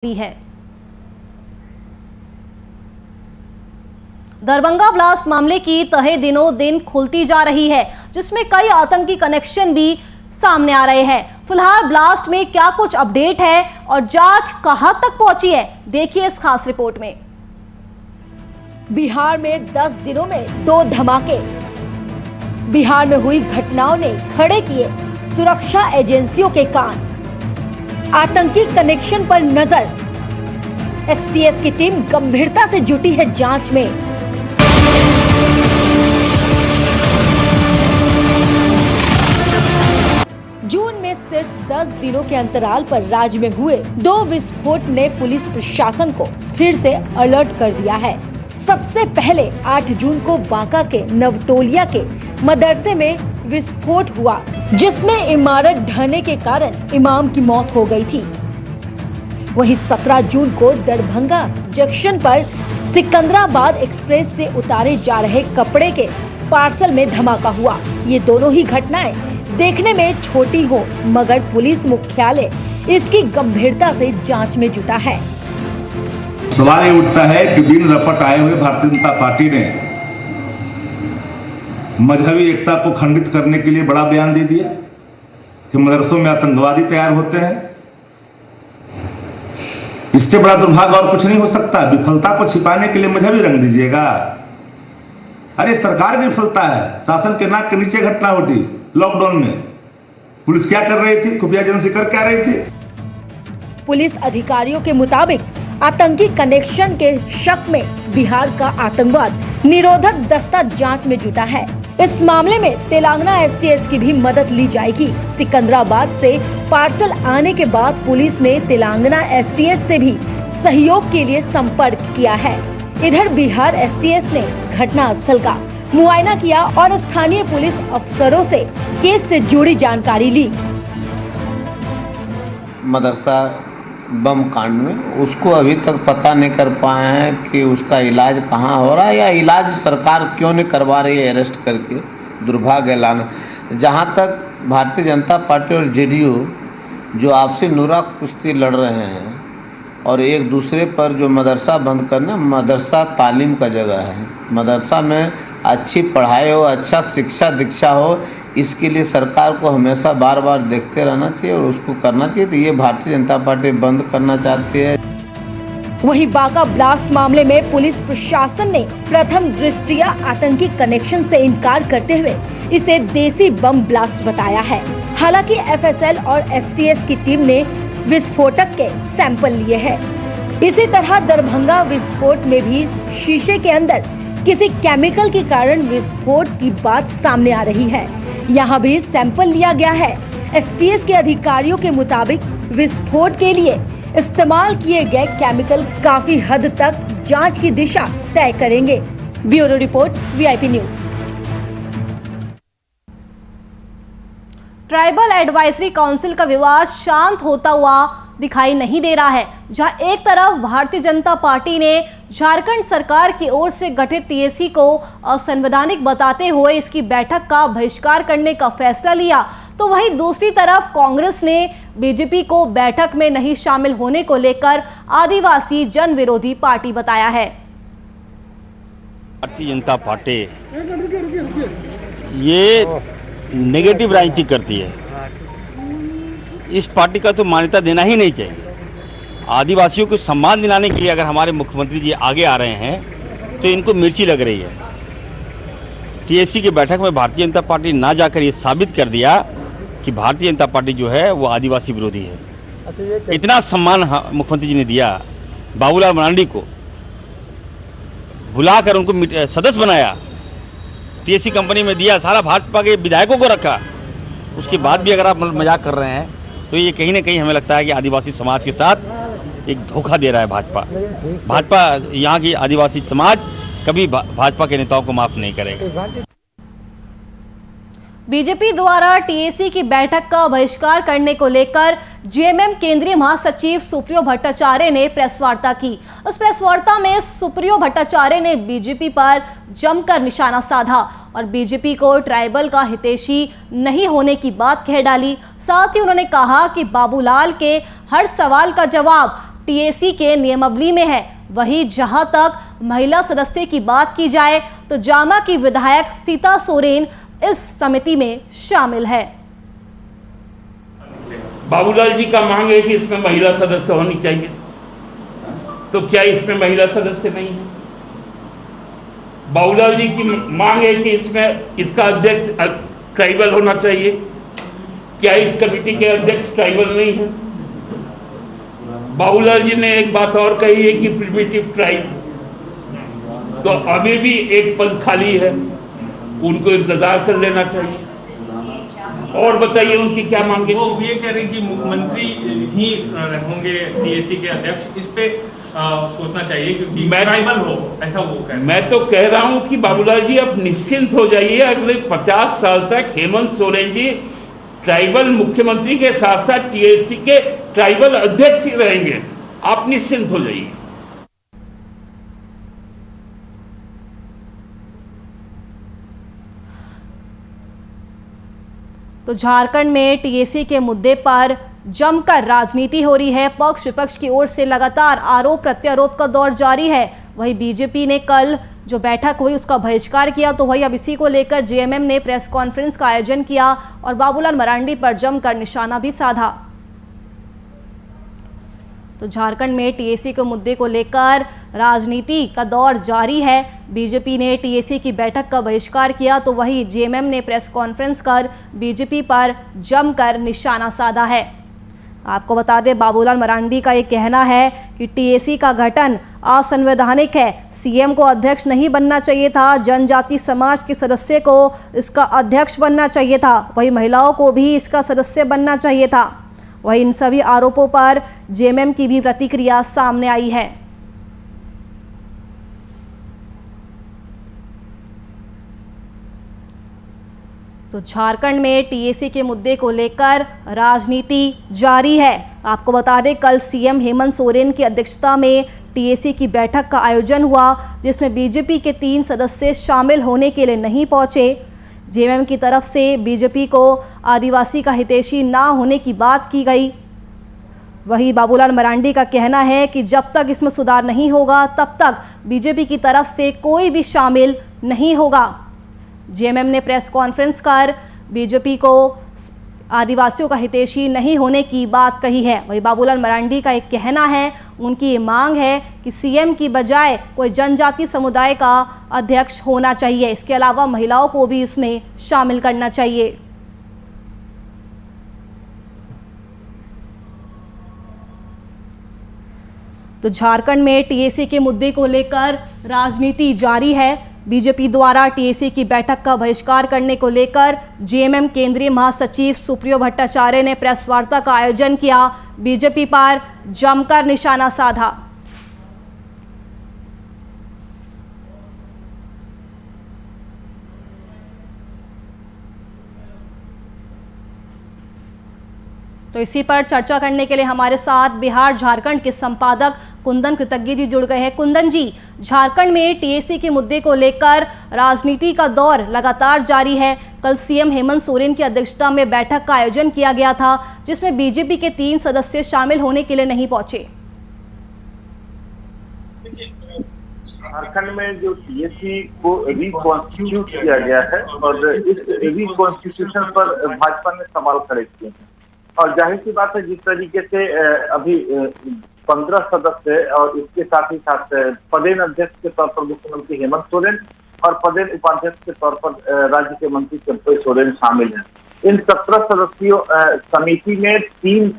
है। दरभंगा ब्लास्ट मामले की तह दिनों दिन खुलती जा रही है, जिसमें कई आतंकी कनेक्शन भी सामने आ रहे हैं। फिलहाल ब्लास्ट में क्या कुछ अपडेट है और जांच कहां तक पहुंची है, देखिए इस खास रिपोर्ट में। बिहार में 10 दिनों में 2 धमाके। बिहार में हुई घटनाओं ने खड़े किए सुरक्षा एजेंसियों के कान। आतंकी कनेक्शन पर नजर। एसटीएस की टीम गंभीरता से जुटी है जांच में। जून में सिर्फ 10 दिनों के अंतराल पर राज्य में हुए 2 विस्फोट ने पुलिस प्रशासन को फिर से अलर्ट कर दिया है। सबसे पहले 8 जून को बांका के नवटोलिया के मदरसे में विस्फोट हुआ, जिसमें इमारत ढहने के कारण इमाम की मौत हो गई थी। वहीं 17 जून को दरभंगा जंक्शन पर सिकंदराबाद एक्सप्रेस से उतारे जा रहे कपड़े के पार्सल में धमाका हुआ। ये दोनों ही घटनाएं देखने में छोटी हो, मगर पुलिस मुख्यालय इसकी गंभीरता से जांच में जुटा है। सवाल ये उठता है कि बिन रपट आए हुए भारतीय जनता पार्टी ने मजहबी एकता को खंडित करने के लिए बड़ा बयान दे दिया कि मदरसों में आतंकवादी तैयार होते हैं। इससे बड़ा दुर्भाग्य और कुछ नहीं हो सकता। विफलता को छिपाने के लिए मजहबी रंग दीजिएगा। अरे सरकार की विफलता है, शासन के नाक के नीचे घटना घटी। लॉकडाउन में पुलिस क्या कर रही थी, खुफिया एजेंसी कर क्या रही थी? पुलिस अधिकारियों के मुताबिक आतंकी कनेक्शन के शक में बिहार का आतंकवाद निरोधक दस्ता जांच में जुटा है। इस मामले में तेलंगाना एसटीएस की भी मदद ली जाएगी। सिकंदराबाद से पार्सल आने के बाद पुलिस ने तेलंगाना एसटीएस से भी सहयोग के लिए संपर्क किया है। इधर बिहार एसटीएस ने घटना स्थल का मुआयना किया और स्थानीय पुलिस अफसरों से केस से जुड़ी जानकारी ली। मदरसा बम कांड में उसको अभी तक पता नहीं कर पाए हैं कि उसका इलाज कहाँ हो रहा है, या इलाज सरकार क्यों नहीं करवा रही है अरेस्ट करके। दुर्भाग्य लाना। जहाँ तक भारतीय जनता पार्टी और जेडीयू जो आपसी नुरा कुश्ती लड़ रहे हैं और एक दूसरे पर जो मदरसा बंद करना, मदरसा तालीम का जगह है। मदरसा में अच्छी पढ़ाई हो, अच्छा शिक्षा दीक्षा हो, इसके लिए सरकार को हमेशा बार बार देखते रहना चाहिए और उसको करना चाहिए। तो ये भारतीय जनता पार्टी बंद करना चाहती है। वहीं बांका ब्लास्ट मामले में पुलिस प्रशासन ने प्रथम दृष्टया आतंकी कनेक्शन से इनकार करते हुए इसे देसी बम ब्लास्ट बताया है। हालांकि एफएसएल और एसटीएस की टीम ने विस्फोटक के सैंपल लिए हैं। इसी तरह दरभंगा विस्फोट में भी शीशे के अंदर किसी केमिकल के कारण विस्फोट की बात सामने आ रही है। यहाँ भी सैंपल लिया गया है। एसटीएस के अधिकारियों के मुताबिक विस्फोट के लिए इस्तेमाल किए गए केमिकल काफी हद तक जांच की दिशा तय करेंगे। Bureau report, VIP news. Tribal advisory council का विवाद शांत होता हुआ दिखाई नहीं दे रहा है, जहां एक तरफ भारतीय जनता पार्टी ने झारखंड सरकार की ओर से गठित टीएसी को असंवैधानिक बताते हुए इसकी बैठक का बहिष्कार करने का फैसला लिया, तो वहीं दूसरी तरफ कांग्रेस ने बीजेपी को बैठक में नहीं शामिल होने को लेकर आदिवासी जन विरोधी पार्टी बताया है। भारतीय जनता पार्टी ये नेगेटिव राजनीति करती है। इस पार्टी का तो मान्यता देना ही नहीं चाहिए। आदिवासियों को सम्मान दिलाने के लिए अगर हमारे मुख्यमंत्री जी आगे आ रहे हैं तो इनको मिर्ची लग रही है। टीएससी की बैठक में भारतीय जनता पार्टी ना जाकर ये साबित कर दिया कि भारतीय जनता पार्टी जो है वो आदिवासी विरोधी है। इतना सम्मान मुख्यमंत्री जी ने दिया, बाबूलाल मरांडी को बुलाकर उनको सदस्य बनाया, टीएससी कंपनी में दिया, सारा भाजपा के विधायकों को रखा। उसके बाद भी अगर आप मजाक कर रहे हैं तो ये कहीं ना कहीं हमें लगता है कि आदिवासी समाज के साथ एक धोखा दे रहा है भाजपा। यहाँ की आदिवासी समाज कभी भाजपा के नेताओं को माफ नहीं करेगा। बीजेपी द्वारा टीएसी की बैठक का बहिष्कार करने को लेकर जेएमएम केंद्रीय महासचिव सुप्रियो भट्टाचार्य ने प्रेस वार्ता की। उस प्रेस वार्ता में सुप्रियो भट्टाचार्य ने बीजेपी पर जमकर निशाना साधा और बीजेपी को ट्राइबल का हितैषी नहीं होने की बात कह डाली। साथ ही उन्होंने कहा कि बाबूलाल के हर सवाल का जवाब टीएसी के नियमावली में है। वहीं जहां तक महिला सदस्य की बात की जाए तो जामा की विधायक सीता सोरेन इस समिति में शामिल है। बाबूलाल जी का मांग है कि इसमें महिला सदस्य होनी चाहिए, तो क्या इसमें महिला सदस्य नहीं है? बाबूलाल जी की मांग है कि इसमें इसका अध्यक्ष ट्राइबल होना चाहिए, क्या इस कमेटी के अध्यक्ष ट्राइबल नहीं है? बाबूलाल जी ने एक बात और कही है कि प्रिमिटिव ट्राइब, तो अभी भी एक पद खाली है, उनको इंतजार कर लेना चाहिए। और बताइए उनकी क्या मांगे? वो ये कह रहे हैं कि मुख्यमंत्री ही होंगे टीएसी के अध्यक्ष, इस पे सोचना चाहिए क्योंकि ट्राइबल हो, ऐसा वो कह रहे हैं। मैं तो कह रहा हूं कि बाबूलाल जी अब निश्चिंत हो जाइए, अगले 50 साल तक हेमंत सोरेन जी ट्राइबल मुख्यमंत्री के साथ साथ टीएसी के ट्राइबल अध्यक्ष ही रहेंगे, आप निश्चिंत हो जाइए। तो झारखंड में टीएसी के मुद्दे पर जमकर राजनीति हो रही है। पक्ष विपक्ष की ओर से लगातार आरोप प्रत्यारोप का दौर जारी है। वहीं बीजेपी ने कल जो बैठक हुई उसका बहिष्कार किया, तो वही अब इसी को लेकर जेएमएम ने प्रेस कॉन्फ्रेंस का आयोजन किया और बाबूलाल मरांडी पर जमकर निशाना भी साधा। तो झारखंड में टीएसी के मुद्दे को लेकर राजनीति का दौर जारी है। बीजेपी ने टीएसी की बैठक का बहिष्कार किया, तो वही जेएमएम ने प्रेस कॉन्फ्रेंस कर बीजेपी पर जमकर निशाना साधा है। आपको बता दें, बाबूलाल मरांडी का ये कहना है कि टीएसी का गठन असंवैधानिक है, सीएम को अध्यक्ष नहीं बनना चाहिए था, जनजाति समाज के सदस्य को इसका अध्यक्ष बनना चाहिए था, वही महिलाओं को भी इसका सदस्य बनना चाहिए था। वहीं इन सभी आरोपों पर जेएमएम की भी प्रतिक्रिया सामने आई है। तो झारखंड में टीएसी के मुद्दे को लेकर राजनीति जारी है। आपको बता दें, कल सीएम हेमंत सोरेन की अध्यक्षता में टीएसी की बैठक का आयोजन हुआ, जिसमें बीजेपी के 3 सदस्य शामिल होने के लिए नहीं पहुंचे। जेएमएम की तरफ से बीजेपी को आदिवासी का हितैषी ना होने की बात की गई। वही बाबूलाल मरांडी का कहना है कि जब तक इसमें सुधार नहीं होगा तब तक बीजेपी की तरफ से कोई भी शामिल नहीं होगा। जेएमएम ने प्रेस कॉन्फ्रेंस कर बीजेपी को आदिवासियों का हितैषी नहीं होने की बात कही है। वही बाबूलाल मरांडी का एक कहना है, उनकी ये मांग है कि सीएम की बजाय कोई जनजाति समुदाय का अध्यक्ष होना चाहिए। इसके अलावा महिलाओं को भी इसमें शामिल करना चाहिए। तो झारखंड में टीएसी के मुद्दे को लेकर राजनीति जारी है। बीजेपी द्वारा टीएसी की बैठक का बहिष्कार करने को लेकर जेएमएम केंद्रीय महासचिव सुप्रियो भट्टाचार्य ने प्रेस वार्ता का आयोजन किया, बीजेपी पर जमकर निशाना साधा। तो इसी पर चर्चा करने के लिए हमारे साथ बिहार झारखंड के संपादक कुंदन कृतज्ञ जी जुड़ गए हैं। कुंदन जी, झारखंड में टीएसी के मुद्दे को लेकर राजनीति का दौर लगातार जारी है। कल सीएम हेमंत सोरेन की अध्यक्षता में बैठक का आयोजन किया गया था, जिसमें बीजेपी के 3 सदस्य शामिल होने के लिए नहीं पहुंचे। झारखंड में जो टीएसी को रिकॉन्स्टिट्यूट किया गया है और इस रिकॉन्स्टिट्यूशन पर भाजपा ने सवाल खड़े किए हैं, और जाहिर सी बात है जिस तरीके से अभी 15 सदस्य और इसके साथ ही साथ पदेन अध्यक्ष के तौर पर मुख्यमंत्री हेमंत सोरेन और पदेन उपाध्यक्ष के तौर पर राज्य के मंत्री चंपई सोरेन शामिल हैं। इन 17 सदस्यों समिति में 3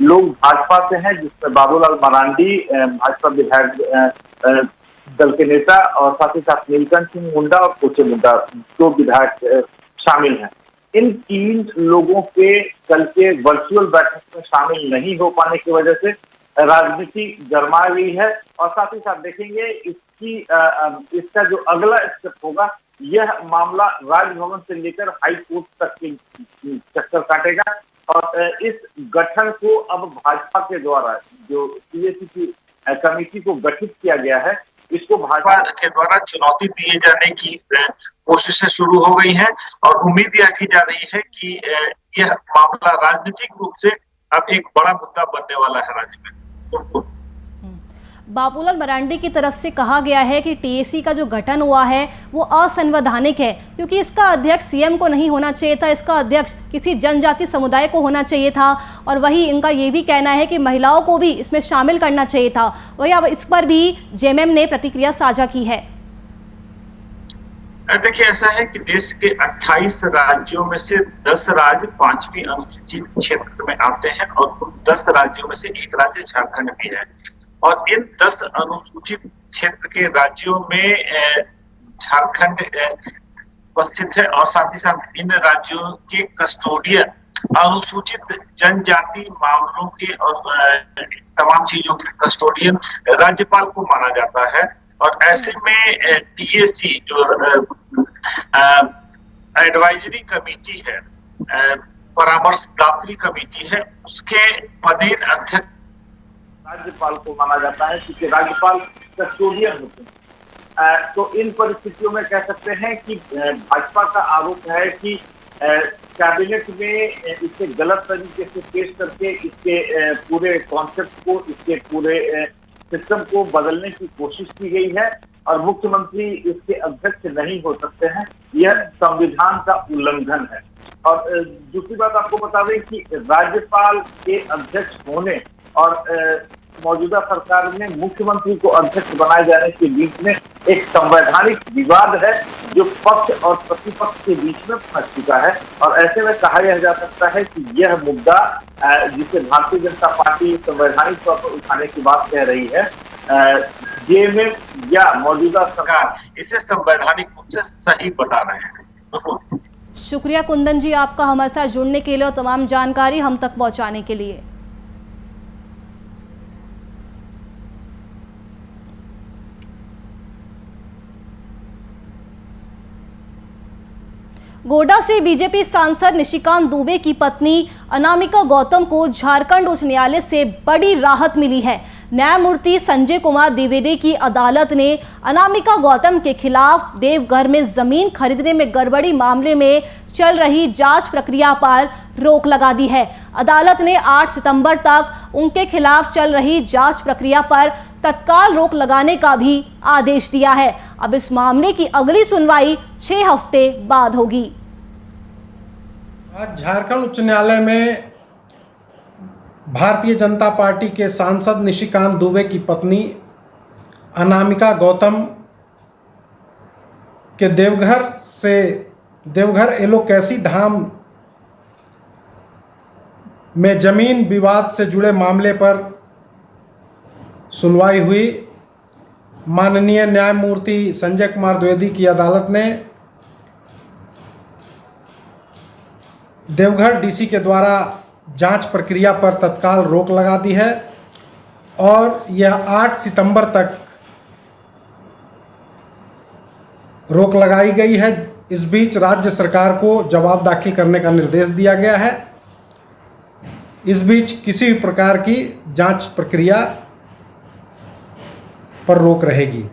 लोग भाजपा से हैं, जिसमें बाबूलाल मरांडी भाजपा विधायक दल के नेता और साथ ही साथ नीलकंठ सिंह मुंडा और कोचे मुंडा 2 विधायक शामिल हैं। इन 3 लोगों के कल के वर्चुअल बैठक में शामिल नहीं हो पाने की वजह से राजनीति गरमा गई है, और साथ ही साथ देखेंगे इसका जो अगला स्टेप होगा, यह मामला राजभवन से लेकर हाई कोर्ट तक की चक्कर काटेगा, और इस गठन को अब भाजपा के द्वारा जो टीएसी की कमेटी को गठित किया गया है, इसको भाजपा के द्वारा चुनौती दिए जाने की कोशिशें शुरू हो गई हैं, और उम्मीद यह की जा रही है कि यह मामला राजनीतिक रूप से अब एक बड़ा मुद्दा बनने वाला है राज्य में। उनको। बाबूलाल मरांडी की तरफ से कहा गया है कि टीएसी का जो गठन हुआ है वो असंवैधानिक है, क्योंकि इसका अध्यक्ष सीएम को नहीं होना चाहिए था, इसका अध्यक्ष किसी जनजाति समुदाय को होना चाहिए था। और वही इनका ये भी कहना है कि महिलाओं को भी इसमें शामिल करना चाहिए था। वही अब इस पर भी जेएमएम ने प्रतिक्रिया साझा की है। देखिए, ऐसा है कि देश के 28 राज्यों में से 10 राज्य 5वीं अनुसूचित क्षेत्र में आते हैं और उन 10 राज्यों में से एक राज्य झारखंड भी है। और इन 10 अनुसूचित क्षेत्र के राज्यों में झारखंड उपस्थित है और साथ ही साथ इन राज्यों के कस्टोडियन अनुसूचित जनजाति मामलों के और तमाम चीजों के कस्टोडियन राज्यपाल को माना जाता है। और ऐसे में टीएसी जो एडवाइजरी कमेटी है, परामर्शदात्री कमेटी है, उसके पदेन अध्यक्ष राज्यपाल को माना जाता है, क्योंकि राज्यपाल कस्टोडियन होते हैं। तो इन परिस्थितियों में कह सकते हैं कि भाजपा का आरोप है कि कैबिनेट में इसे गलत तरीके से पेश करके इसके पूरे कॉन्सेप्ट को, इसके पूरे सिस्टम को बदलने की कोशिश की गई है और मुख्यमंत्री इसके अध्यक्ष नहीं हो सकते हैं। यह संविधान का उल्लंघन है। और दूसरी बात आपको बता दें कि राज्यपाल के अध्यक्ष होने और मौजूदा सरकार में मुख्यमंत्री को अध्यक्ष बनाए जाने के बीच में एक संवैधानिक विवाद है जो पक्ष और प्रतिपक्ष के बीच में फंस चुका है। और ऐसे में कहा यह जा सकता है कि यह मुद्दा जिसे भारतीय जनता पार्टी संवैधानिक तौर पर उठाने की बात कह रही है, जेएमएम या मौजूदा सरकार इसे संवैधानिक रूप से सही बता रहे हैं। शुक्रिया कुंदन जी आपका हमारे साथ जुड़ने के लिए और तमाम जानकारी हम तक पहुंचाने के लिए। गोड्डा से बीजेपी सांसद निशिकांत दुबे की पत्नी अनामिका गौतम को झारखंड उच्च न्यायालय से बड़ी राहत मिली है। न्यायमूर्ति संजय कुमार द्विवेदी की अदालत ने अनामिका गौतम के खिलाफ देवघर में जमीन खरीदने में गड़बड़ी मामले में चल रही जांच प्रक्रिया पर रोक लगा दी है। अदालत ने 8 सितंबर तक उनके खिलाफ चल रही जांच प्रक्रिया पर तत्काल रोक लगाने का भी आदेश दिया है। अब इस मामले की अगली सुनवाई 6 हफ्ते बाद होगी। आज झारखंड उच्च न्यायालय में भारतीय जनता पार्टी के सांसद निशिकांत दुबे की पत्नी अनामिका गौतम के देवघर एलोकेसी धाम में जमीन विवाद से जुड़े मामले पर सुनवाई हुई। माननीय न्यायमूर्ति संजय कुमार द्विवेदी की अदालत ने देवघर डीसी के द्वारा जांच प्रक्रिया पर तत्काल रोक लगा दी है और यह 8 सितंबर तक रोक लगाई गई है। इस बीच राज्य सरकार को जवाब दाखिल करने का निर्देश दिया गया है। इस बीच किसी भी प्रकार की जांच प्रक्रिया पर रोक रहेगी।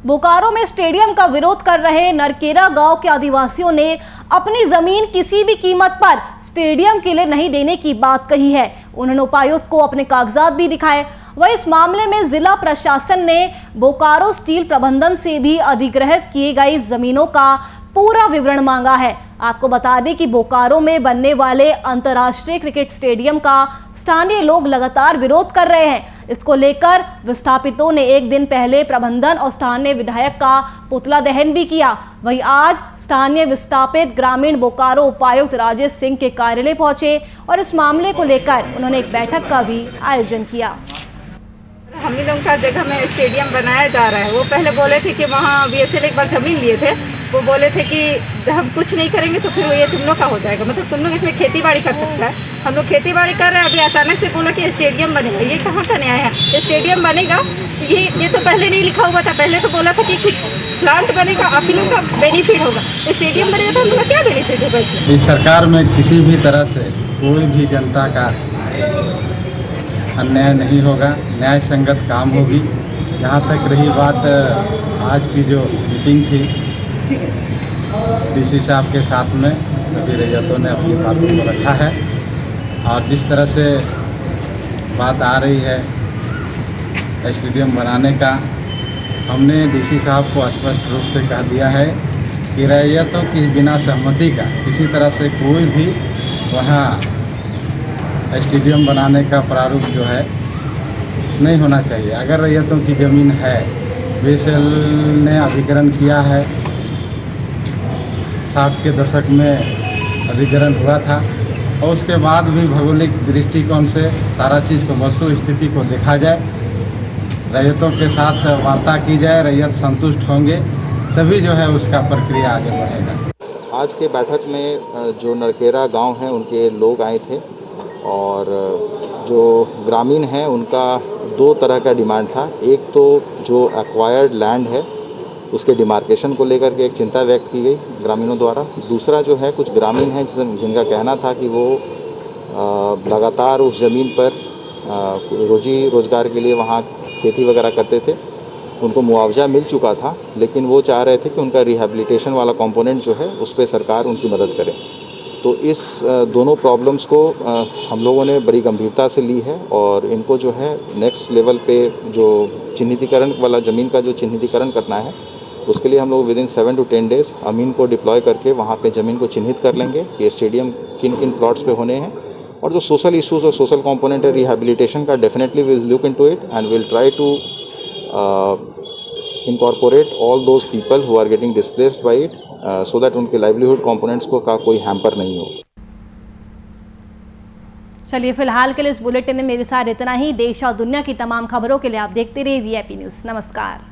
बोकारो में स्टेडियम का विरोध कर रहे नरकेरा गांव के आदिवासियों ने अपनी जमीन किसी भी कीमत पर स्टेडियम के लिए नहीं देने की बात कही है। उन्होंने उपायुक्त को अपने कागजात भी दिखाए। वह इस मामले में जिला प्रशासन ने बोकारो स्टील प्रबंधन से भी अधिग्रहित की गई जमीनों का पूरा विवरण मांगा है। आपको बता दें कि बोकारो में बनने वाले अंतर्राष्ट्रीय क्रिकेट स्टेडियम का स्थानीय लोग लगातार विरोध कर रहे हैं। इसको लेकर विस्थापितों ने एक दिन पहले प्रबंधन और स्थानीय विधायक का पुतला दहन भी किया। वहीं आज स्थानीय विस्थापित ग्रामीण बोकारो उपायुक्त राजेश सिंह के कार्यालय पहुंचे और इस मामले को लेकर उन्होंने एक बैठक का भी आयोजन किया। हम ही लोगों का जगह में स्टेडियम बनाया जा रहा है। वो पहले बोले थे कि वहाँ बीएसएल एक बार ज़मीन लिए थे, वो बोले थे कि हम कुछ नहीं करेंगे तो फिर ये तुम लोग का हो जाएगा, मतलब तुम लोग इसमें खेती बाड़ी कर सकता है। हम लोग खेती बाड़ी कर रहे हैं, अभी अचानक से बोला कि स्टेडियम बनेगा। ये कहाँ का न्याय है? स्टेडियम बनेगा ये तो पहले नहीं लिखा हुआ था। पहले तो बोला था कि कुछ प्लांट बनेगा, आप ही लोग का बेनिफिट होगा। स्टेडियम बनेगा तो हम लोग का क्या बेनिफिट होगा इसमें? इस सरकार में किसी भी तरह से कोई भी जनता का अन्याय नहीं होगा, न्याय संगत काम होगी। जहाँ तक रही बात आज की जो मीटिंग थी डीसी साहब के साथ में, सभी रैयतों ने अपनी बातों को रखा है और जिस तरह से बात आ रही है स्टेडियम बनाने का, हमने डीसी साहब को स्पष्ट रूप से कह दिया है कि रैयतों की बिना सहमति का किसी तरह से कोई भी वहाँ स्टेडियम बनाने का प्रारूप जो है नहीं होना चाहिए। अगर रैयतों की ज़मीन है, बीएसएल ने अधिग्रहण किया है, 60 के दशक में अधिग्रहण हुआ था और उसके बाद भी भौगोलिक दृष्टिकोण से सारा चीज़ को वस्तु स्थिति को देखा जाए, रैयतों के साथ वार्ता की जाए, रैयत संतुष्ट होंगे तभी जो है उसका प्रक्रिया आगे बढ़ेगा। आज के बैठक में जो नरकेरा गांव हैं उनके लोग आए थे और जो ग्रामीण हैं उनका दो तरह का डिमांड था। एक तो जो एक्वायर्ड लैंड है उसके डिमार्केशन को लेकर के एक चिंता व्यक्त की गई ग्रामीणों द्वारा। दूसरा जो है कुछ ग्रामीण हैं जिनका कहना था कि वो लगातार उस ज़मीन पर रोजी रोज़गार के लिए वहाँ खेती वगैरह करते थे, उनको मुआवजा मिल चुका था, लेकिन वो चाह रहे थे कि उनका रिहैबिलिटेशन वाला कंपोनेंट जो है उस पर सरकार उनकी मदद करे। तो इस दोनों प्रॉब्लम्स को हम लोगों ने बड़ी गंभीरता से ली है और इनको जो है नेक्स्ट लेवल पे जो चिन्हितीकरण वाला ज़मीन का जो चिन्हितीकरण करना है उसके लिए हम लोग विदिन 7 to 10 डेज़ अमीन को डिप्लॉय करके वहाँ पे ज़मीन को चिन्हित कर लेंगे कि स्टेडियम किन किन प्लॉट्स पे होने हैं। और जो सोशल इश्यूज़ और सोशल कंपोनेंट है रिहैबिलिटेशन का, definitely will look into it and will try to incorporate all those people who are getting displaced by it so that उनके livelihood components को का कोई हैम्पर नहीं हो। चलिए फिलहाल के लिए इस बुलेटिन में मेरे साथ इतना ही। देश और दुनिया की तमाम खबरों के लिए आप देखते रहिए VIP न्यूज़। नमस्कार।